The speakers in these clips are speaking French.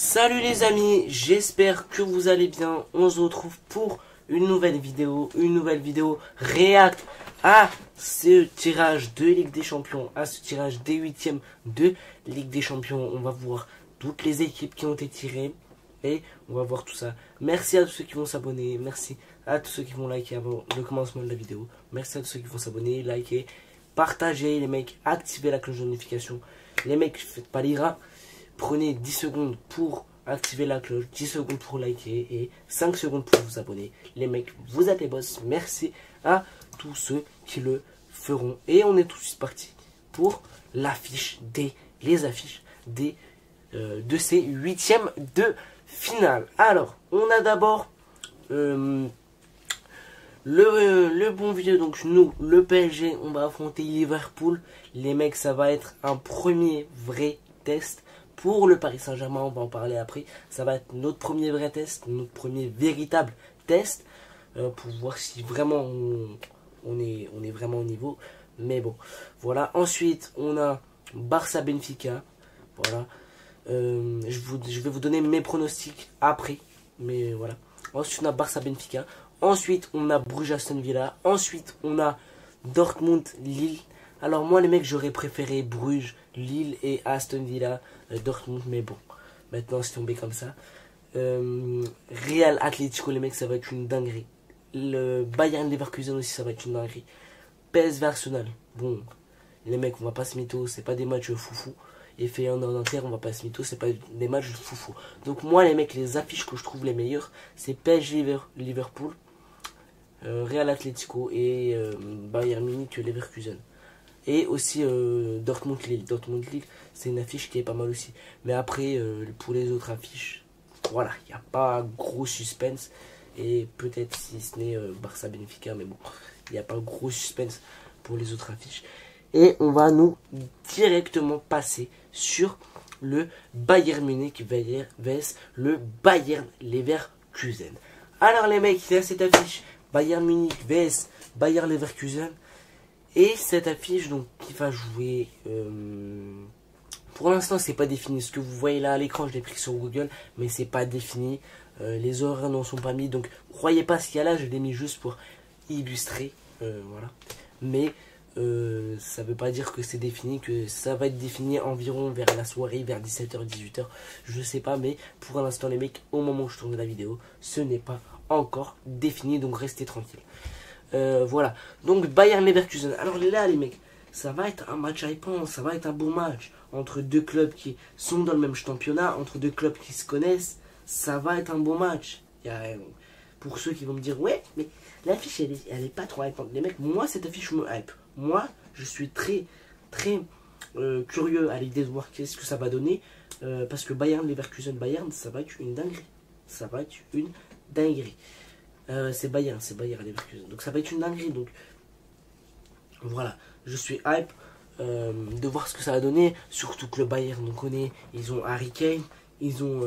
Salut les amis, j'espère que vous allez bien. On se retrouve pour une nouvelle vidéo réact à ce tirage de Ligue des Champions, à ce tirage des huitièmes de Ligue des Champions. On va voir toutes les équipes qui ont été tirées et on va voir tout ça. Merci à tous ceux qui vont s'abonner, merci à tous ceux qui vont liker avant le commencement de la vidéo. Merci à tous ceux qui vont s'abonner, liker, partager les mecs, activer la cloche de notification. Les mecs, faites pas les rats. Prenez 10 secondes pour activer la cloche, 10 secondes pour liker et 5 secondes pour vous abonner. Les mecs, vous êtes les boss. Merci à tous ceux qui le feront. Et on est tous partis pour l'affiche les affiches de ces huitièmes de finale. Alors, on a d'abord le bon vieux, donc nous, le PSG, on va affronter Liverpool. Les mecs, ça va être un premier vrai test. Pour le Paris Saint-Germain, on va en parler après. Ça va être notre premier vrai test, notre premier véritable test. Pour voir si vraiment on est vraiment au niveau. Mais bon, voilà. Ensuite, on a Barça-Benfica. Voilà. Je vais vous donner mes pronostics après. Mais voilà. Ensuite, on a Barça-Benfica. Ensuite, on a Bruges-Aston Villa. Ensuite, on a Dortmund-Lille. Alors moi les mecs, j'aurais préféré Bruges, Lille et Aston Villa, Dortmund, mais bon, maintenant c'est tombé comme ça. Real Atlético, les mecs, ça va être une dinguerie. Le Bayern Leverkusen aussi, ça va être une dinguerie. PSV Arsenal, bon, les mecs, on va pas se mytho, c'est pas des matchs foufou. Et Feyenoord Inter, on va pas se mytho, c'est pas des matchs foufou. Donc moi les mecs, les affiches que je trouve les meilleures, c'est PSG Liverpool, Real Atlético et Bayern Munich Leverkusen. Et aussi Dortmund-Lille. Dortmund-Lille, c'est une affiche qui est pas mal aussi. Mais après, pour les autres affiches, voilà, il n'y a pas gros suspense. Et peut-être si ce n'est Barça-Benfica, mais bon, il n'y a pas gros suspense pour les autres affiches. Et on va nous directement passer sur le Bayern Munich vs le Bayern Leverkusen. Alors les mecs, il y a cette affiche Bayern Munich vs Bayern Leverkusen. Et cette affiche donc qui va jouer, pour l'instant c'est pas défini. Ce que vous voyez là à l'écran, je l'ai pris sur Google, mais c'est pas défini. Les horaires n'en sont pas mis, donc croyez pas ce qu'il y a là, je l'ai mis juste pour illustrer, voilà. Mais ça veut pas dire que c'est défini, que ça va être défini environ vers la soirée, vers 17h, 18h, je sais pas. Mais pour l'instant les mecs, au moment où je tourne la vidéo, ce n'est pas encore défini, donc restez tranquille. Voilà, donc Bayern Leverkusen. Alors là les mecs, ça va être un match hypant, ça va être un beau match entre deux clubs qui sont dans le même championnat, entre deux clubs qui se connaissent. Ça va être un beau match. Pour ceux qui vont me dire ouais, mais l'affiche elle est pas trop hypante. Les mecs, moi cette affiche me hype. Moi je suis très curieux à l'idée de voir qu'est-ce que ça va donner, parce que Bayern Leverkusen, ça va être une dinguerie. Ça va être une dinguerie. C'est Bayern Leverkusen. Donc ça va être une dinguerie. Donc voilà, je suis hype de voir ce que ça va donner. Surtout que le Bayern, on connaît. Ils ont Harry Kane. Ils ont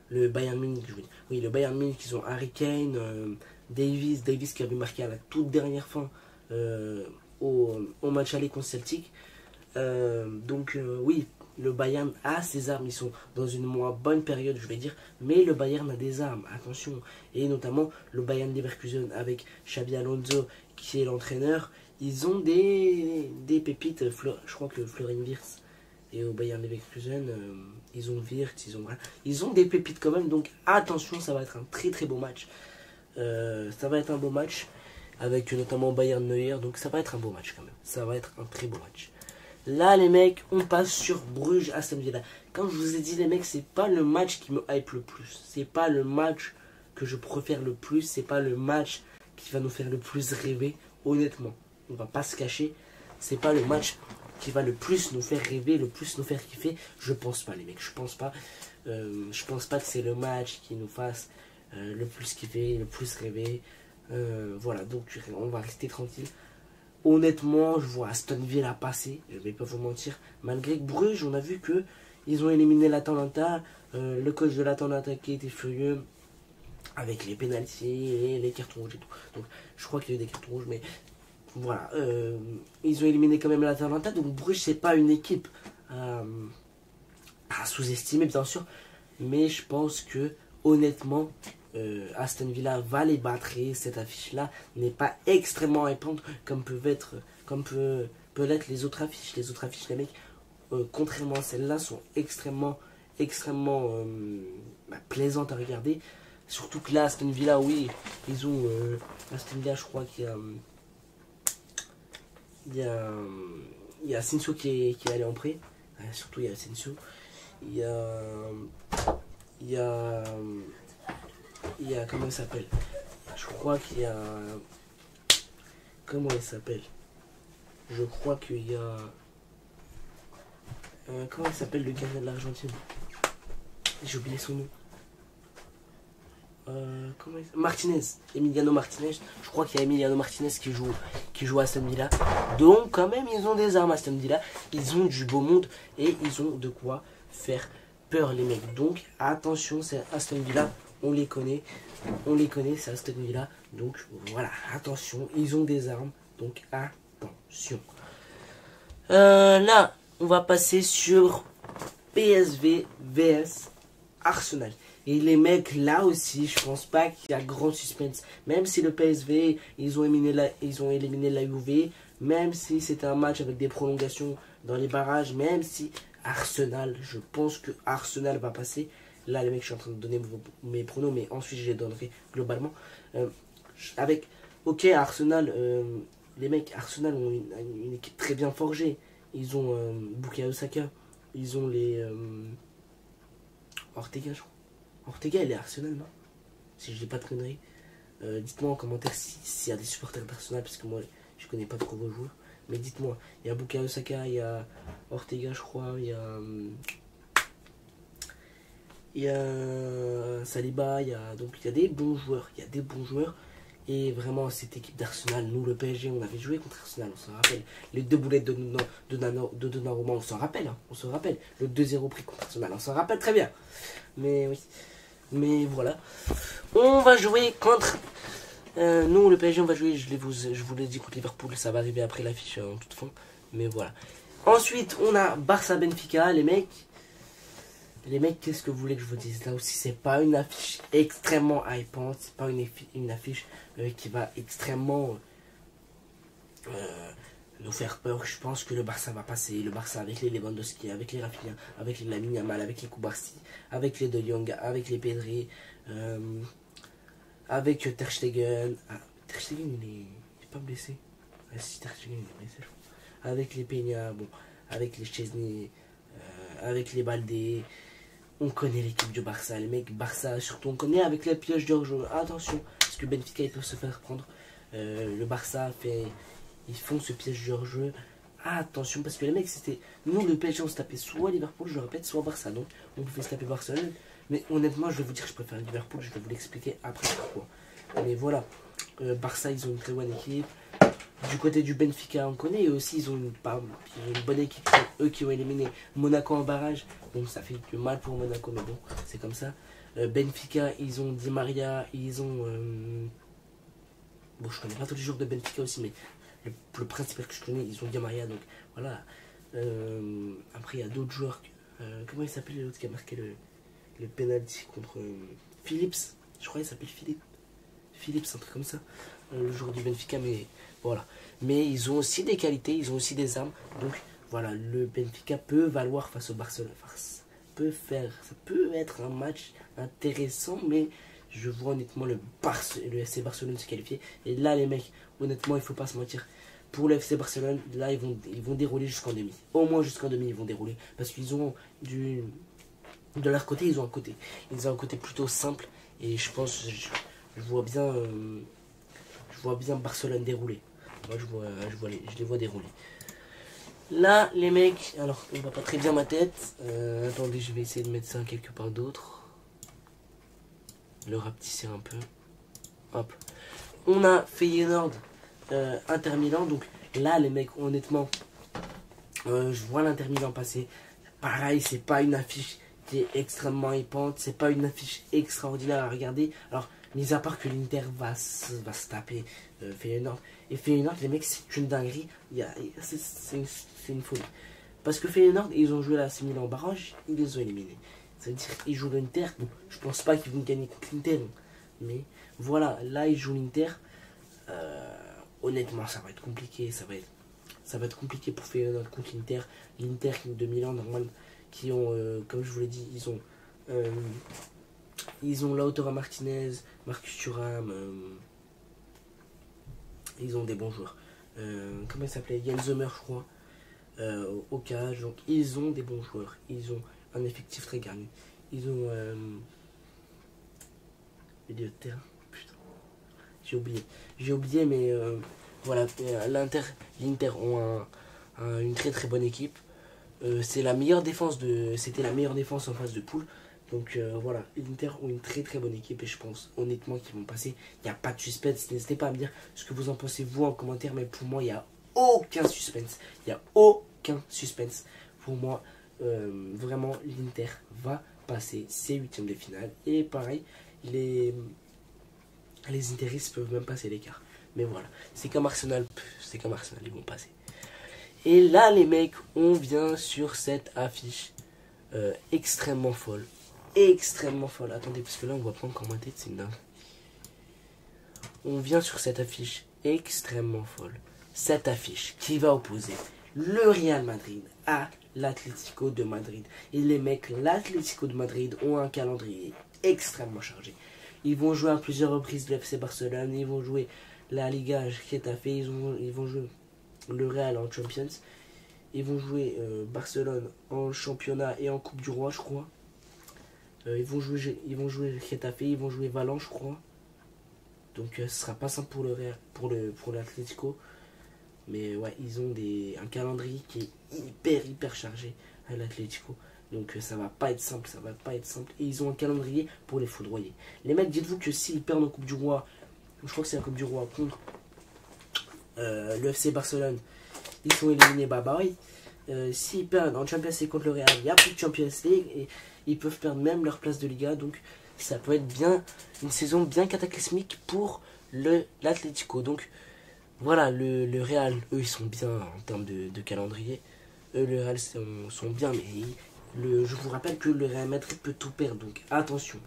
le Bayern Munich. Oui, le Bayern Munich. Ils ont Harry Kane, Davis qui avait marqué à la toute dernière fin au match aller contre Celtic. Oui, le Bayern a ses armes, ils sont dans une moins bonne période, je vais dire, mais le Bayern a des armes, attention. Et notamment le Bayern Leverkusen avec Xabi Alonso qui est l'entraîneur. Ils ont des pépites, je crois que Florian Wirtz, et au Bayern Leverkusen, ils ont Wirtz, ils ont des pépites quand même. Donc attention, ça va être un très beau match. Ça va être un beau match avec notamment Bayern Neuer, donc ça va être un beau match quand même. Ça va être un très beau match. Là les mecs, on passe sur Bruges Aston Villa. Comme je vous ai dit les mecs, c'est pas le match qui me hype le plus. C'est pas le match que je préfère le plus. C'est pas le match qui va nous faire le plus rêver. Honnêtement, on va pas se cacher. C'est pas le match qui va le plus nous faire rêver, le plus nous faire kiffer. Je pense pas les mecs, je pense pas. Je pense pas que c'est le match qui nous fasse le plus kiffer, le plus rêver. Voilà, donc on va rester tranquille. Honnêtement, je vois Aston Villa passer, je vais pas vous mentir. Malgré que Bruges, on a vu que ils ont éliminé l'Atalanta. Le coach de l'Atalanta qui était furieux avec les pénaltys et les cartons rouges et tout. Donc je crois qu'il y a eu des cartons rouges, mais voilà. Ils ont éliminé quand même l'Atalanta. Donc Bruges, c'est pas une équipe à à sous-estimer, bien sûr. Mais je pense que, honnêtement, Aston Villa va les battre. Et cette affiche-là n'est pas extrêmement hypante comme peut l'être les autres affiches. Les autres affiches, les mecs, contrairement à celle-là, sont extrêmement plaisantes à regarder. Surtout que là, Aston Villa, oui, ils ont... Aston Villa, je crois qu'il y a... Il y a Asensio qui est allé en prêt. Surtout, il y a Asensio. Il y a... Comment il s'appelle? Je crois qu'il y a... Comment il s'appelle? Je crois qu'il y a... comment il s'appelle le gardien de l'Argentine? J'ai oublié son nom. Martinez, Emiliano Martinez. Je crois qu'il y a Emiliano Martinez qui joue à Aston Villa. Donc quand même ils ont des armes à Aston Villa. Ils ont du beau monde et ils ont de quoi faire peur les mecs. Donc attention, c'est Aston Villa. On les connaît, c'est Aston Villa. Donc voilà, attention, ils ont des armes. Donc attention. Là, on va passer sur PSV vs Arsenal. Et les mecs, là aussi, je pense pas qu'il y a grand suspense. Même si le PSV, ils ont éliminé la Juve, même si c'était un match avec des prolongations dans les barrages, même si Arsenal, je pense que Arsenal va passer. Là, les mecs, je suis en train de donner mes pronos, mais ensuite, je les donnerai globalement. Ok, Arsenal, les mecs, Arsenal ont une équipe très bien forgée. Ils ont Bukayo Saka, ils ont les... Ortega, je crois. Ortega, il est Arsenal, non? Si je dis pas de conneries. Dites-moi en commentaire s'il y a des supporters d'Arsenal, parce que moi, je connais pas trop vos joueurs. Mais dites-moi, il y a Bukayo Saka, il y a Ortega, je crois, il y a Saliba, donc il y a des bons joueurs. Et vraiment, cette équipe d'Arsenal, nous, le PSG, on avait joué contre Arsenal, on s'en rappelle. Les 2 boulettes de Donnarumma, on s'en rappelle, hein, on se rappelle. Le 2-0 pris contre Arsenal, on s'en rappelle très bien. Mais oui. Mais voilà. On va jouer contre... nous, le PSG, on va jouer, je vous l'ai dit, contre Liverpool. Ça va arriver après l'affiche en toute fin. Mais voilà. Ensuite, on a Barça-Benfica, les mecs. Les mecs, qu'est-ce que vous voulez que je vous dise? Là aussi, c'est pas une affiche extrêmement hypante. C'est pas une affiche qui va extrêmement nous faire peur. Je pense que le Barça va passer. Le Barça avec les Lewandowski, avec les Rafinha, avec les Lamine Yamal, avec les Koubarsi, avec les De Jong, avec les Pedri, avec Ter Stegen. Ah, Ter Stegen, il est pas blessé. Ah, si, Ter Stegen, il est blessé, je crois. Avec les Peña, bon, avec les Chesney, avec les Baldé. On connaît l'équipe du Barça, les mecs. Barça, surtout, on connaît avec la pioche de jeu. Attention, parce que Benfica, ils peuvent se faire prendre. Le Barça ils font ce piège de hors-jeu. Attention, parce que les mecs, c'était... Nous, le PSG, on se tapait soit Liverpool, je le répète, soit Barça. Donc, on pouvait se taper Barcelone. Mais honnêtement, je vais vous dire que je préfère Liverpool. Je vais vous l'expliquer après pourquoi. Mais voilà. Barça, ils ont une très bonne équipe. Du côté du Benfica, on connaît. Et aussi, ils ont une bonne équipe. Eux qui ont éliminé Monaco en barrage. Donc, ça fait du mal pour Monaco. Mais bon, c'est comme ça. Benfica, ils ont Di Maria. Ils ont... Bon, je connais pas tous les joueurs de Benfica aussi, mais... Le principal que je connais, ils ont Di Maria, donc voilà. Après, il y a d'autres joueurs. Comment il s'appelle l'autre qui a marqué le penalty contre Phillips? Je crois qu'il s'appelle Phillips, un truc comme ça. Le joueur du Benfica, mais voilà. Mais ils ont aussi des qualités, ils ont aussi des armes. Donc voilà, le Benfica peut valoir face au Barcelone. Ça peut être un match intéressant, mais je vois honnêtement le FC Barcelone se qualifier. Et là, les mecs, honnêtement, il faut pas se mentir. Pour le FC Barcelone, là, ils vont dérouler jusqu'en demi. Au moins jusqu'en demi, ils vont dérouler. Parce qu'ils ont de leur côté, ils ont un côté plutôt simple. Et je pense, je vois bien Barcelone dérouler. Moi, je les vois dérouler. Là, les mecs, alors, on va pas très bien ma tête. Attendez, je vais essayer de mettre ça quelque part d'autre. Le rapetisser un peu. Hop. On a Feyenoord, Inter Milan. Donc là, les mecs, honnêtement, je vois l'Inter Milan passer. Pareil, c'est pas une affiche qui est extrêmement hypante. C'est pas une affiche extraordinaire à regarder. Alors, mis à part que l'Inter va se taper Feyenoord. Et Feyenoord, les mecs, c'est une dinguerie. C'est une folie. Parce que Feyenoord, ils ont joué la AC Milan en barrage, ils les ont éliminés. Ça veut dire qu'ils jouent l'Inter. Bon, je pense pas qu'ils vont gagner contre l'Inter. Mais voilà, là, ils jouent l'Inter. Honnêtement, ça va être compliqué. Ça va être compliqué pour Feyenoord contre l'Inter. L'Inter de Milan, normalement, qui ont, comme je vous l'ai dit, ils ont Lautaro Martinez, Marcus Thuram. Ils ont des bons joueurs. Comment il s'appelait, Jan Sommer, je crois. Au cage. Donc, ils ont des bons joueurs. Ils ont un effectif très garni. Ils ont milieu de terrain. Putain. J'ai oublié, mais voilà. L'Inter ont une très très bonne équipe. C'était la meilleure défense en phase de poule. Donc voilà, l'Inter ont une très très bonne équipe et je pense honnêtement qu'ils vont passer. Il n'y a pas de suspense. N'hésitez pas à me dire ce que vous en pensez vous en commentaire, mais pour moi il n'y a aucun suspense. Il n'y a aucun suspense. Pour moi, vraiment, l'Inter va passer ses huitièmes de finale. Et pareil, les Interistes peuvent même passer l'écart. Mais voilà, c'est comme Arsenal, ils vont passer. Et là, les mecs, on vient sur cette affiche extrêmement folle. Attendez, parce que là, on voit pas encore ma tête, c'est une dingue. On vient sur cette affiche extrêmement folle. Cette affiche qui va opposer le Real Madrid à l'Atlético de Madrid. Et les mecs, l'Atlético de Madrid ont un calendrier extrêmement chargé. Ils vont jouer à plusieurs reprises le FC Barcelone, ils vont jouer la Liga Getafe, ils vont jouer le Real en Champions, ils vont jouer Barcelone en championnat et en Coupe du Roi, je crois. Ils vont jouer Getafe, ils vont jouer Valence, je crois. Donc ce sera pas simple pour le Real, pour l'Atlético. Mais ouais, ils ont un calendrier qui est hyper chargé à l'Atlético. Donc ça va pas être simple, Et ils ont un calendrier pour les foudroyer. Les mecs, dites-vous que s'ils perdent en Coupe du Roi, je crois que c'est la Coupe du Roi contre le FC Barcelone, ils sont éliminés, bye bye. S'ils perdent en Champions League contre le Real, il n'y a plus de Champions League et ils peuvent perdre même leur place de Liga. Donc ça peut être une saison bien cataclysmique pour l'Atlético. Donc voilà, le Real, eux, ils sont bien en termes de calendrier. Eux, le Real sont bien, mais je vous rappelle que le Real Madrid peut tout perdre. Donc attention.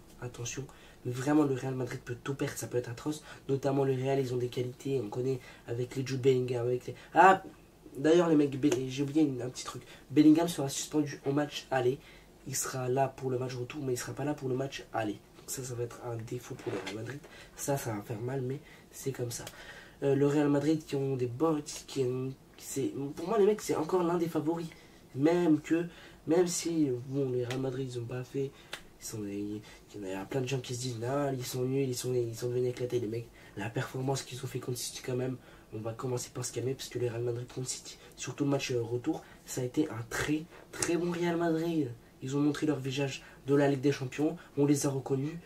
Mais vraiment, le Real Madrid peut tout perdre, ça peut être atroce. Notamment, le Real, ils ont des qualités, on connaît avec les Jude Bellingham. Ah, d'ailleurs, les mecs, j'ai oublié un petit truc. Bellingham sera suspendu au match aller. Il sera là pour le match retour, mais il ne sera pas là pour le match aller. Donc ça va être un défaut pour le Real Madrid. Ça va faire mal, mais c'est comme ça. Le Real Madrid qui ont des bots, pour moi les mecs c'est encore l'un des favoris, même si bon les Real Madrid ils ont pas fait, il y a plein de gens qui se disent non ils sont nuls, ils sont devenus éclatés les mecs. La performance qu'ils ont fait contre City quand même, on va commencer par se calmer parce que les Real Madrid contre City, surtout le match retour, ça a été un très très bon Real Madrid. Ils ont montré leur visage de la Ligue des Champions, on les a reconnus.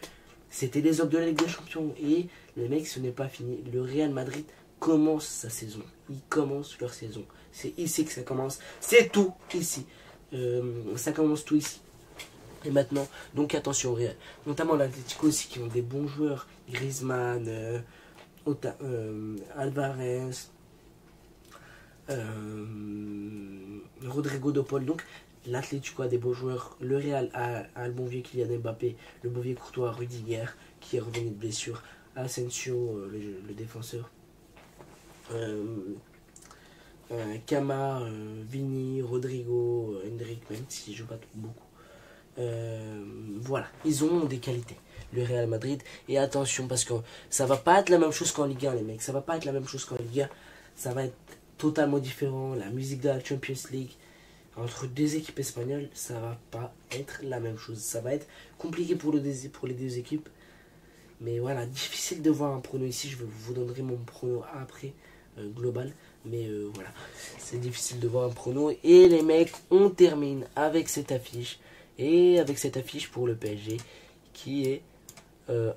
C'était les hommes de la Ligue des Champions. Et les mecs, ce n'est pas fini. Le Real Madrid commence sa saison. Ils commencent leur saison. C'est ici que ça commence. C'est tout ici. Ça commence tout ici. Et maintenant, donc attention au Real. Notamment l'Atlético aussi qui ont des bons joueurs. Griezmann, Alvarez, Rodrigo de Paul. Donc l'Atlético a des beaux joueurs. Le Real a le bon vieux Kylian Mbappé, le bon vieux Courtois, Rudiger qui est revenu de blessure, Asensio, le défenseur, Kama, Vini, Rodrigo, Hendrik, même s'il ne joue pas beaucoup. Voilà, ils ont des qualités, le Real Madrid. Et attention, parce que ça va pas être la même chose qu'en Ligue 1, les mecs. Ça va pas être la même chose qu'en Ligue 1. Ça va être totalement différent. La musique de la Champions League entre deux équipes espagnoles, ça va pas être la même chose. Ça va être compliqué pour les deux équipes. Mais voilà, difficile de voir un prono ici. Je vous donnerai mon prono après, global. Mais voilà, c'est difficile de voir un prono. Et les mecs, on termine avec cette affiche. Et avec cette affiche pour le PSG qui est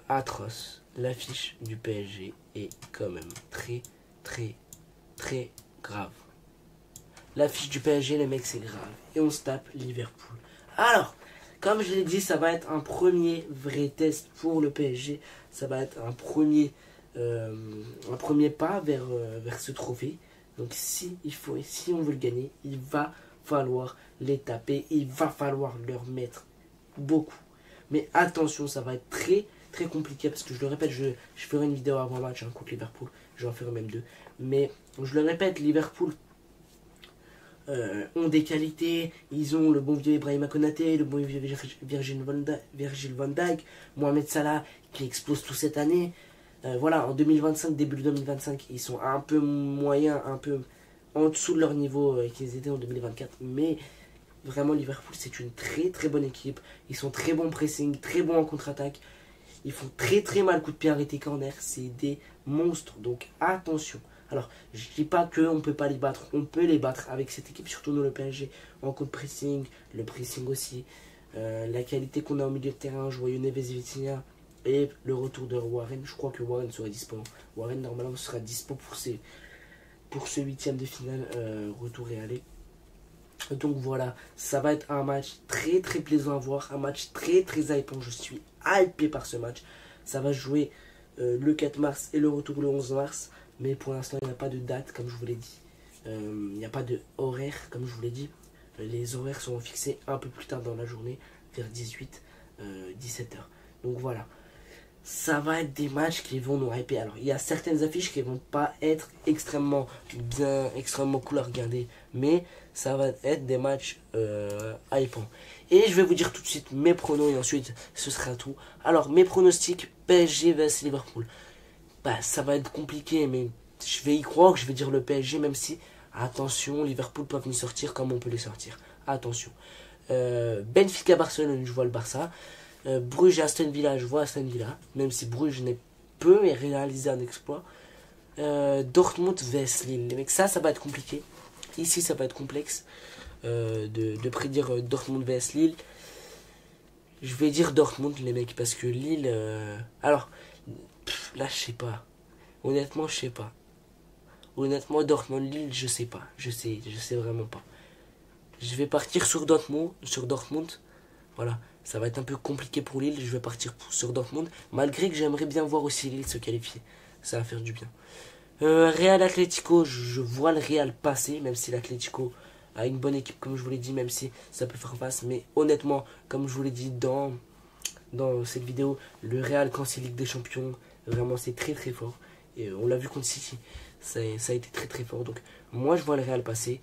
atroce. L'affiche du PSG est quand même très très très grave. L'affiche du PSG, les mecs, c'est grave. Et on se tape Liverpool. Alors, comme je l'ai dit, ça va être un premier vrai test pour le PSG. Ça va être un premier pas vers ce trophée. Donc si on veut le gagner, il va falloir les taper. Il va falloir leur mettre beaucoup. Mais attention, ça va être très très compliqué parce que je le répète, je ferai une vidéo avant match contre Liverpool. Je vais en faire même 2. Mais je le répète, Liverpool ont des qualités. Ils ont le bon vieux Ibrahima Konaté, le bon vieux Virgil van Dijk, Mohamed Salah qui explose tout cette année. Voilà, en 2025, début 2025, ils sont un peu moyens, un peu en dessous de leur niveau qu'ils étaient en 2024. Mais vraiment, Liverpool, c'est une très très bonne équipe. Ils sont très bons pressing, très bons en contre-attaque. Ils font très très mal coup de pied arrêté corner. C'est des monstres, donc attention. Alors, je dis pas qu'on ne peut pas les battre. On peut les battre avec cette équipe, surtout nous le PSG, en contre-pressing, le pressing aussi. La qualité qu'on a au milieu de terrain, Joyeux Neves et Vitinha. Et le retour de Warren. Je crois que Warren sera dispo. Warren, normalement, sera dispo pour ce 8e de finale, retour et aller. Donc voilà, ça va être un match très très plaisant à voir. Un match très très hypant. Je suis hypé par ce match. Ça va jouer le 4 mars et le retour le 11 mars. Mais pour l'instant, il n'y a pas de date, comme je vous l'ai dit. Il n'y a pas de horaire, comme je vous l'ai dit. Les horaires seront fixés un peu plus tard dans la journée, vers 17h. Donc voilà. Ça va être des matchs qui vont nous hyper. Alors, il y a certaines affiches qui vont pas être extrêmement bien, extrêmement cool à regarder. Mais ça va être des matchs hypants. Et je vais vous dire tout de suite mes pronos et ensuite ce sera tout. Alors, mes pronostics PSG vs Liverpool. Bah, ça va être compliqué, mais je vais y croire. Je vais dire le PSG, même si, attention, Liverpool peuvent nous sortir comme on peut les sortir. Attention. Benfica Barcelone, je vois le Barça. Bruges et Aston Villa, je vois Aston Villa, même si Bruges n'est peu réalisé un exploit. Dortmund vs Lille, les mecs, ça va être compliqué. Ici, ça va être complexe de prédire Dortmund vs Lille. Je vais dire Dortmund, les mecs, parce que Lille. Alors, là, je sais pas. Honnêtement, je sais pas. Honnêtement, Dortmund-Lille, je sais pas. Je sais vraiment pas. Je vais partir sur Dortmund. Voilà. Ça va être un peu compliqué pour Lille. Je vais partir sur Dortmund. Malgré que j'aimerais bien voir aussi Lille se qualifier. Ça va faire du bien. Real Atlético, je vois le Real passer. Même si l'Atlético a une bonne équipe, comme je vous l'ai dit. Même si ça peut faire face. Mais honnêtement, comme je vous l'ai dit dans cette vidéo, le Real, quand c'est Ligue des Champions, vraiment c'est très très fort. Et on l'a vu contre City. Ça a été très très fort. Donc moi je vois le Real passer.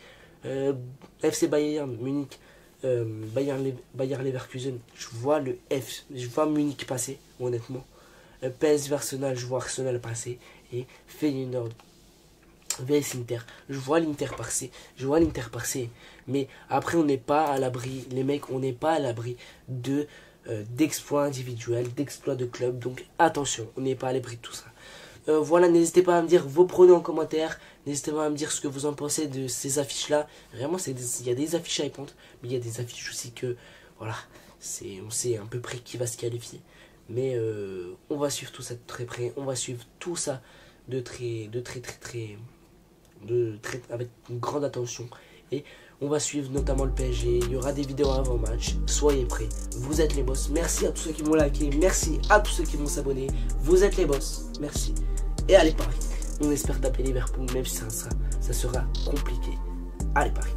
FC Bayern Munich. Bayer Leverkusen, je vois Munich passer, honnêtement. PSV Arsenal, je vois Arsenal passer. Et Feyenoord vs Inter, je vois l'Inter passer. Mais après, on n'est pas à l'abri, les mecs, on n'est pas à l'abri d'exploits individuels, d'exploits de club. Donc attention, on n'est pas à l'abri de tout ça. Voilà, n'hésitez pas à me dire vos pronos en commentaire. N'hésitez pas à me dire ce que vous en pensez de ces affiches-là. Vraiment, il y a des affiches hypantes, mais il y a des affiches aussi que, voilà, on sait à peu près qui va se qualifier. Mais on va suivre tout ça de très près. On va suivre tout ça avec une grande attention. Et on va suivre notamment le PSG. Il y aura des vidéos avant match. Soyez prêts. Vous êtes les boss. Merci à tous ceux qui m'ont liké. Merci à tous ceux qui vont s'abonner. Vous êtes les boss. Merci. Et allez Paris. On espère taper Liverpool, même si ça sera compliqué. Allez Paris.